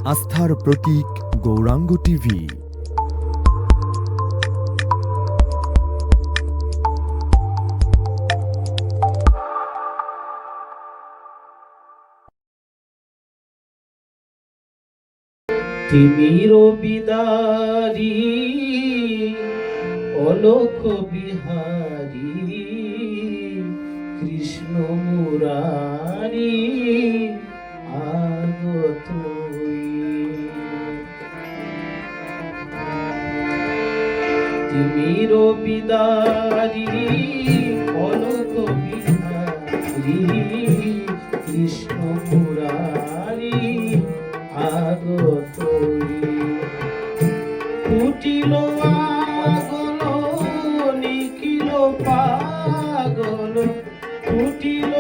আস্থার প্রতীক গৌরাঙ্গ টিভি। তিমির বিদারি অলোক বিহারী কৃষ্ণ মুরারি আগত। তিমির বিদারি অলোক বিহারী কৃষ্ণ মুরারি আগত। ফুটিল আগল নিখিল পাগল, ফুটিল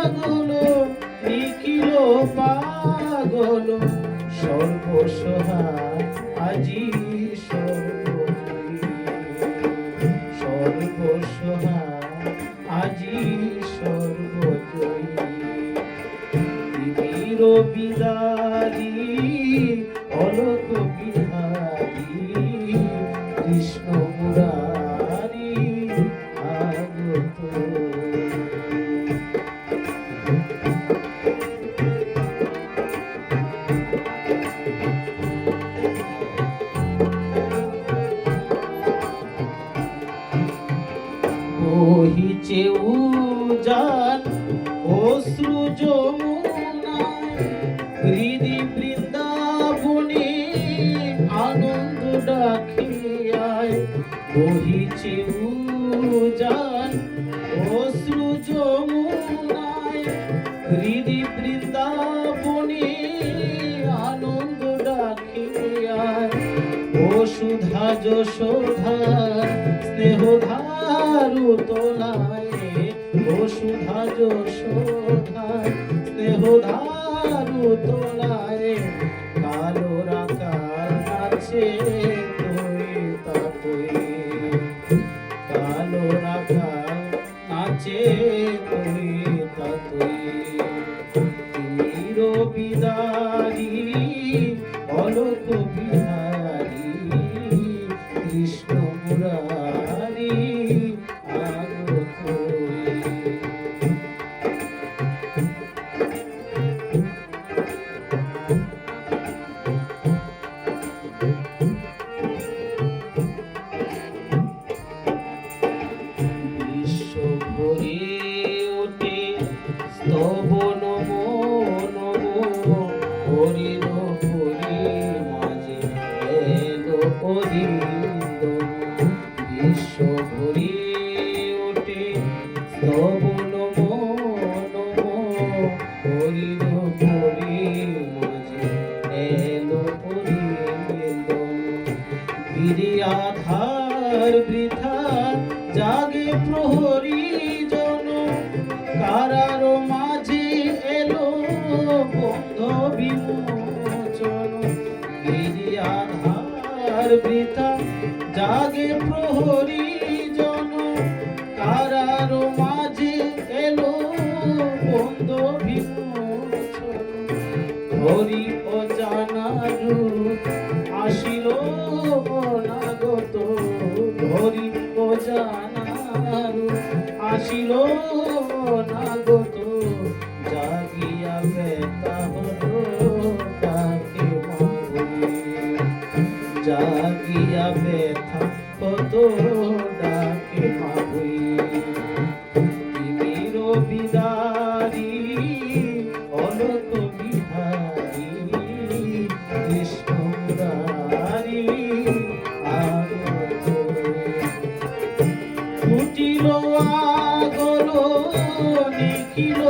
আগল নিখিল পাগল, সর্বসহায় আজি সর্বজয়ী, সর্বসহায় আজি সর্বজয়ী। তিমির বিদারি অলোক বিহারী কৃষ্ণ মুরারি আগত। বহিছে উজান অশ্রু যমুনায়, হৃদি বৃন্দাবনে আনন্দ ডাকিয়ায়। বহিছে উজান অশ্রু যমুনায়, হৃদি বৃন্দাবনে আনন্দ ডাকিয়ায়। বসুধা যশোধা স্নেহধারু তোলায়, বসুধা যশোধা স্নেহধারু তোলায়। কালো রাকার নাচে তুই তাতই, কালো রাকার নাচে তুই তাতই। তিমির বিদারি অলোক বিহারী কৃষ্ণ মুরারি আগত। বিশ্ব ভরে ওঠে স্তব নমো নমো, হরিণ হরি মাঝে এলো অরিন্দম। বিশ্ব ভরে ওঠে স্তব নমো নমো, হরিণ হরি মাঝে এলো অরিন্দম। গিরি আধার বৃথা জাগে প্রহরী জন, কারার মাঝে এলো বন্ধ বিমোচন। গিরি আধার বৃথা জাগে প্রহরী জন, কারার মাঝে এলো বন্ধ বিমোচন। হরি অজানা রূপ আসিল অনাগত, হরি অজানা রূপ আসিল অনাগত। জাগিয়া ব্যথা হলো তাকে মাগরি, জাগিয়া ব্যথা কত ডাকে মাগরি। তিমির বিদারি অলোক বিহারী কৃষ্ণ মুরারি আগত। ফুটিল আগল নিখিল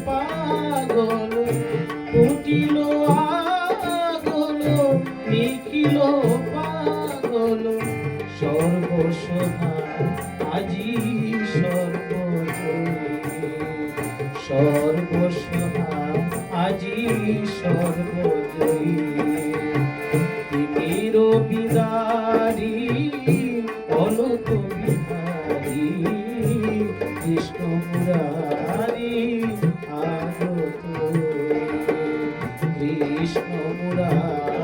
পাগল, ফুটিল আগল নিখিল পাগল, সর্বসহায় আজি সর্বজয়ী, সর্বসহায় আজি সর্বজয়ী। তিমির বিদারি অলোক বিহারী কৃষ্ণ মুরারি আগত। কৃষ্ণ মুরারি